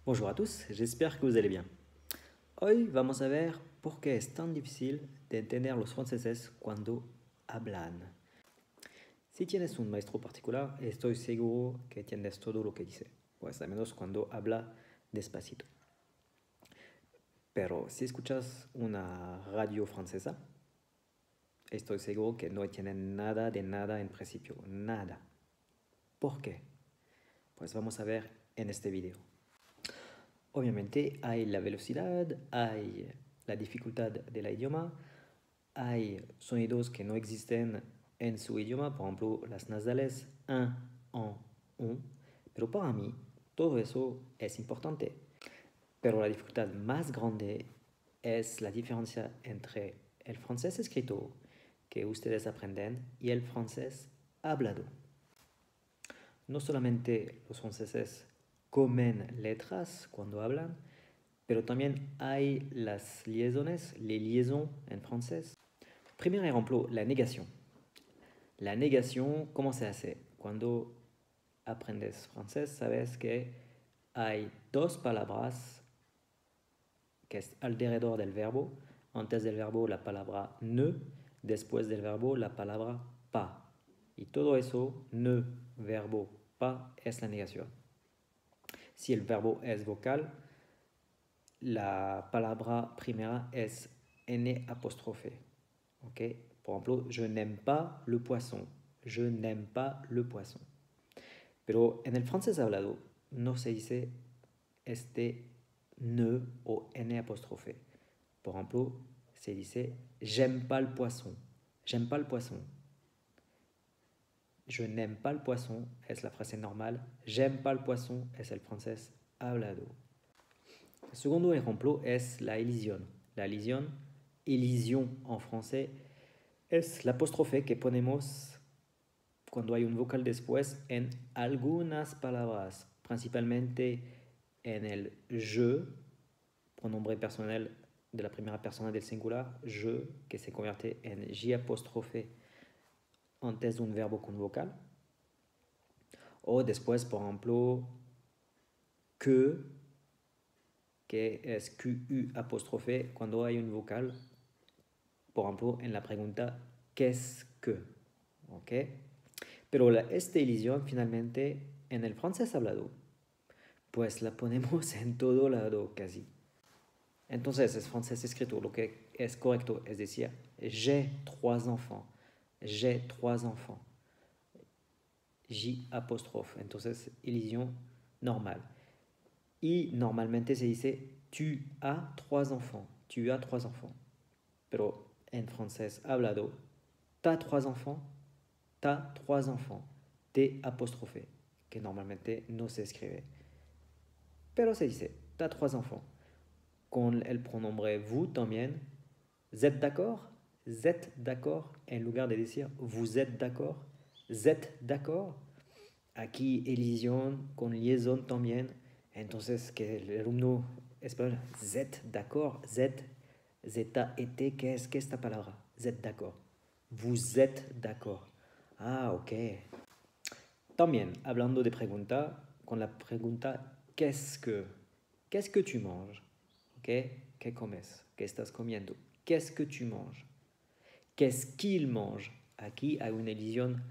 Bonjour à tous, j'espère que vous allez bien. Hoy vamos a ver por qué es tan difícil de entender los franceses cuando hablan. Si tienes un maestro particular, estoy seguro que entiendes todo lo que dice, pues al menos cuando habla despacito. Pero si escuchas una radio francesa, estoy seguro que no entienden nada de nada en principio, nada. ¿Por qué? Pues vamos a ver en este video. Obviamente hay la velocidad, hay la dificultad del idioma, hay sonidos que no existen en su idioma, por ejemplo las nasales un, en, un, pero para mí todo eso es importante. Pero la dificultad más grande es la diferencia entre el francés escrito que ustedes aprenden y el francés hablado. No solamente los franceses comen letras cuando hablan, pero también hay las liaisons, les liaisons en francés. Primer ejemplo, la negación. La negación, ¿cómo se hace? Cuando aprendes francés, sabes que hay dos palabras que es alrededor del verbo. Antes del verbo la palabra ne, después del verbo la palabra pas. Y todo eso, ne, verbo, pas, es la negación. Si el verbo es vocal, la palabra primera es n apóstrofe. ¿Okay? Por ejemplo, je n'aime pas le poisson. Je n'aime pas le poisson. Pero en el francés hablado no se dice este ne o n apóstrofe. Por ejemplo, se dice j'aime pas le poisson. J'aime pas le poisson. Je n'aime pas le poisson es la frase normal. J'aime pas le poisson es el francés hablado. El segundo ejemplo es la elisión. La elisión, elision en francés, es l'apóstrofe que ponemos cuando hay un vocal después en algunas palabras, principalmente en el je, pronombre personal de la primera persona del singular, je, que se convierte en j apóstrofe antes de un verbo con vocal. O después, por ejemplo, que es QU apóstrofe cuando hay un vocal, por ejemplo, en la pregunta ¿qu'est-ce que? ¿Ok? Pero esta elisión finalmente en el francés hablado, pues la ponemos en todo lado casi. Entonces es francés escrito, lo que es correcto, es decir, j'ai trois enfants, j'ai trois enfants. J apóstrofe, entonces elisión normal. Y normalmente se dice tu as trois enfants, tu as trois enfants. Pero en francés hablado, t'as trois enfants, t'as trois enfants. T apóstrofe, que normalmente no se escribe. Pero se dice, t'as trois enfants. Con el pronombre vous también, vous êtes d'accord? Vous êtes d'accord? En lugar de decir vous êtes d'accord, vous êtes d'accord. Aquí elisión con liaison también. Entonces que el alumno español, vous êtes d'accord? Z-A-E-T, ¿qué es esta palabra? Vous êtes d'accord. Vous êtes d'accord. Ah, ok. También, hablando de pregunta, con la pregunta ¿qué es que tu manges? ¿Ok? ¿Qué comes? ¿Qué estás comiendo? ¿Qu'est-ce que tu manges? ¿Qu'est-ce qu'il mange? Aquí hay una elisión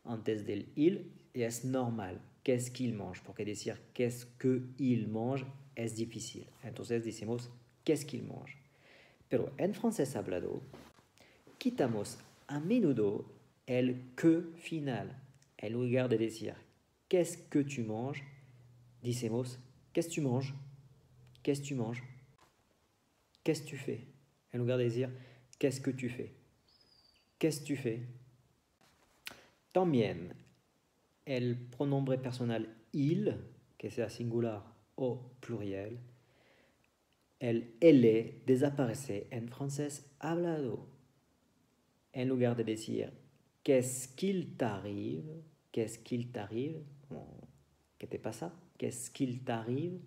antes del il y es normal. ¿Qu'est-ce qu'il mange? Porque decir qu'est-ce que il mange es difícil. Entonces decimos ¿qu'est-ce qu'il mange? Pero en francés hablado, quitamos a menudo el que final. En lugar de decir qu'est-ce que tu manges, decimos qu'est-ce que tu manges, qu'est-ce que tu manges, qu'est-ce que tu fais. En lugar de decir qu'est-ce que tu fais, qu'est-ce que tu fais. También el pronombre personal il, que sea singular o pluriel, el ele desaparece en francés hablado. En lugar de decir qu'est-ce qu'il t'arrive, qu'est-ce qu'il t'arrive, ¿qué te pasa? Qu'est-ce qu'il t'arrive?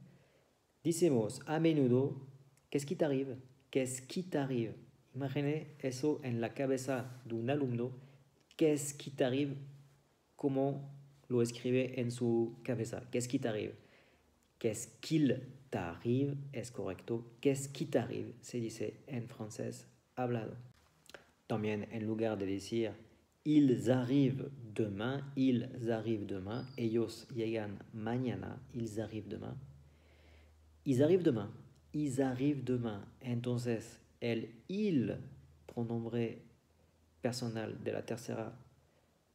Decimos a menudo, ¿qué qui t'arrive? ¿Qué qui t'arrive? Imagine eso en la cabeza de un alumno, ¿qué qui t'arrive? Como lo escribe en su cabeza, ¿qué qui t'arrive? qu'est-ce qu'il t'arrive es correcto. Qu'est-ce qui t'arrive se dice en francés hablado. También en lugar de decir ils arrivent demain, ellos llegan mañana, ils arrivent demain. Ils arrivent demain, ils arrivent demain. Entonces, el il, pronombre personal de la tercera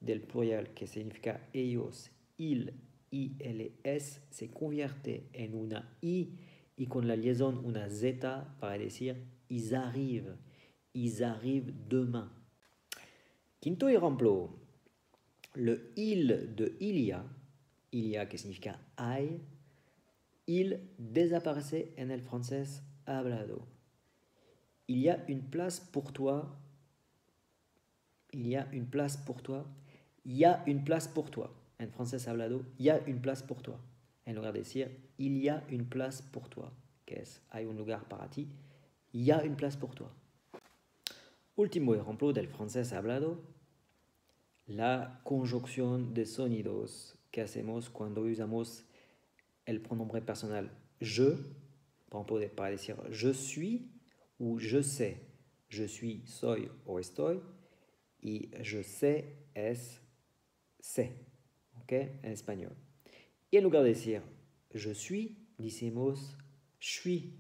del plurial que significa ellos, il, ILS, se convierte en una I y con la liaison una Z para decir ils arrivent demain. Quinto ejemplo, le il de il y a que significa hay, il desaparece en el francés hablado. Il y a une place pour toi. Il y a une place pour toi. Il y a une place pour toi. En francés hablado, il y a une place pour toi. En lugar de decir, il y a une place pour toi, que es, hay un lugar para ti, il y a une place pour toi. Último ejemplo del francés hablado, la conjunción de sonidos que hacemos cuando usamos el pronombre personal je, para decir je suis ou je sais. Je suis, soy o estoy, y je sais es sé, ¿ok? En español. Y en lugar de decir je suis, decimos suis,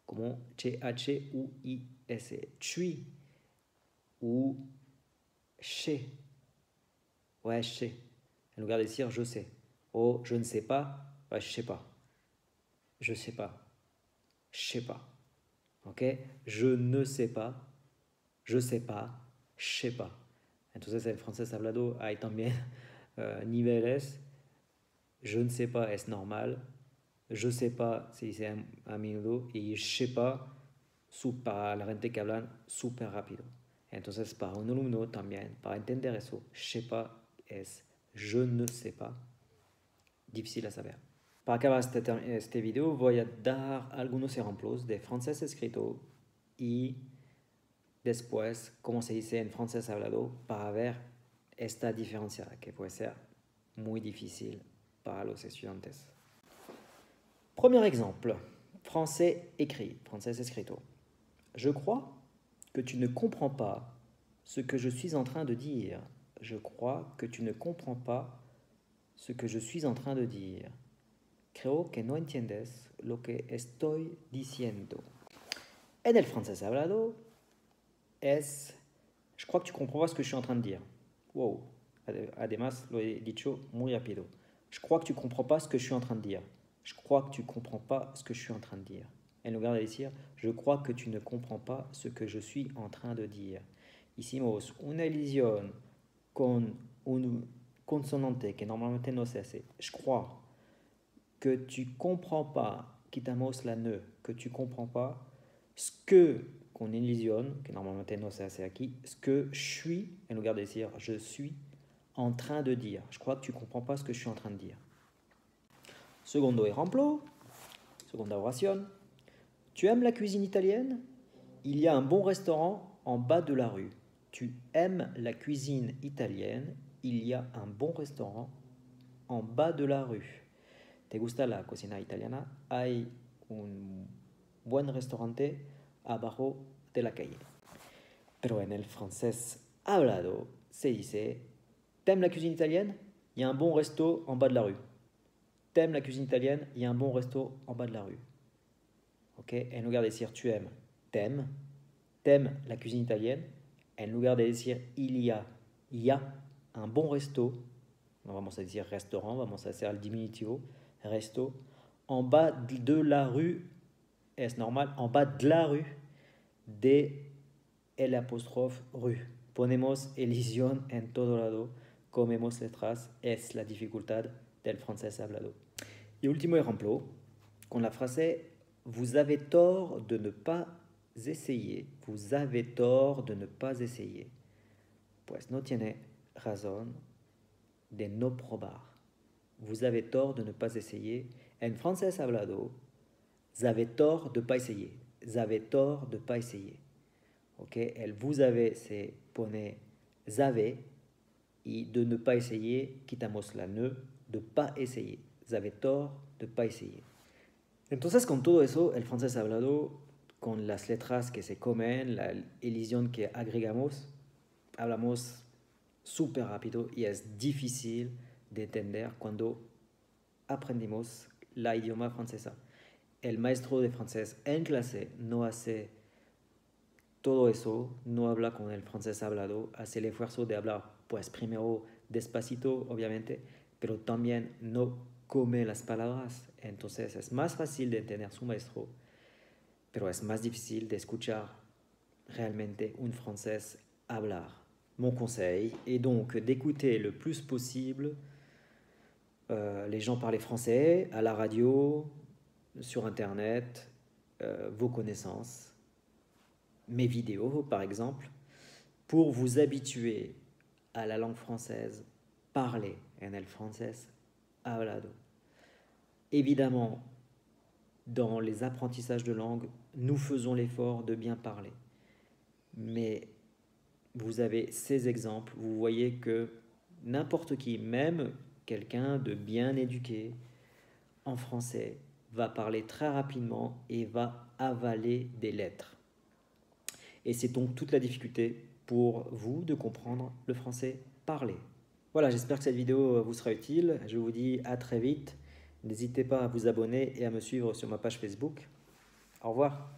como H-U-I-S, suis, ou che, ouais, che, en lugar de decir je sais, o je ne sais pas, bah, je sais pas, je sais pas, je sais pas, ok? Je ne sais pas, je sais pas, je sais pas. Entonces en francés hablado hay también niveles. Je ne sais pas es normal, je sais pas se dice a menudo y je sais pas para la gente que hablan súper rápido. Entonces para un alumno también, para entender eso, je sais pas es je ne sais pas, difícil a saber. Para acabar este video voy a dar algunos ejemplos de francés escrito y después cómo se dice en francés hablado para ver esta diferencia que puede ser muy difícil para los estudiantes. Premier exemple, français écrit, français escrito. Je crois que tu ne comprends pas ce que je suis en train de dire. Je crois que tu ne comprends pas ce que je suis en train de dire. Creo que no entiendes lo que estoy diciendo. En el francés hablado es je crois que tu comprends pas ce que je suis en train de dire. Wow. Además, lo he dicho muy rápido. Je crois que tu comprends pas ce que je suis en train de dire. Je crois que tu comprends pas ce que je suis en train de dire. En lugar de decir, je crois que tu ne comprends pas ce que je suis en train de dire. Hicimos una elisión con un consonante que normalmente no se hace. Je crois que tu comprends pas, quitamos la ne, que tu comprends pas ce que, con elisión, que normalmente no se hace aquí, ce que je suis, en lugar de decir je suis en train de dire. Je crois que tu comprends pas ce que je suis en train de dire. Segundo ejemplo, segunda oración. Tu aimes la cuisine italienne? Il y a un bon restaurant en bas de la rue. Tu aimes la cuisine italienne? Il y a un bon restaurant en bas de la rue. ¿Te gusta la cocina italiana? Hay un buen restaurante abajo de la calle. Pero en el francés hablado se dice t'aimes la cuisine italienne? Il y a un bon resto en bas de la rue. T'aimes la cuisine italienne? Il y a un bon resto en bas de la rue. Ok? En lugar de decir tu aimes, t'aimes la cuisine italienne. En lugar de decir il y a un bon resto. Vamos a decir restaurant, vamos a hacer el diminutivo, resto. En bas de la rue, es normal, en bas de la rue, de el apóstrofe rue. Ponemos elisión en todo lado, comemos letras, es la dificultad del francés hablado. Y último ejemplo, con la frase vous avez tort de ne pas essayer. Vous avez tort de ne pas essayer. Pues no tiene razón de no probar. Vous avez tort de ne pas essayer. En francés hablado, vous avez tort de ne pas essayer. Vous avez tort de ne pas essayer. Ok, el vous avez se pone avez y de ne pas essayer, quitamos la ne, de pas essayer. avez tort de pas essayer. Entonces, con todo eso, el francés hablado, con las letras que se comen, la elisión que agregamos, hablamos súper rápido y es difícil de entender cuando aprendimos la idioma francesa. El maestro de francés en clase no hace todo eso, no habla con el francés hablado, hace el esfuerzo de hablar, pues primero despacito, obviamente, pero también no come las palabras. Entonces es más fácil de entender su maestro, pero es más difícil de escuchar realmente un français hablar. Mon conseil est donc d'écouter le plus possible les gens parler français à la radio, sur Internet, vos connaissances, mes vidéos par exemple, pour vous habituer à la langue française parlée en el francés hablado. Évidemment, dans les apprentissages de langue, nous faisons l'effort de bien parler. Mais vous avez ces exemples, vous voyez que n'importe qui, même quelqu'un de bien éduqué en français, va parler très rapidement et va avaler des lettres. Et c'est donc toute la difficulté pour vous de comprendre le français parlé. Voilà, j'espère que cette vidéo vous sera utile. Je vous dis à très vite. N'hésitez pas à vous abonner et à me suivre sur ma page Facebook. Au revoir.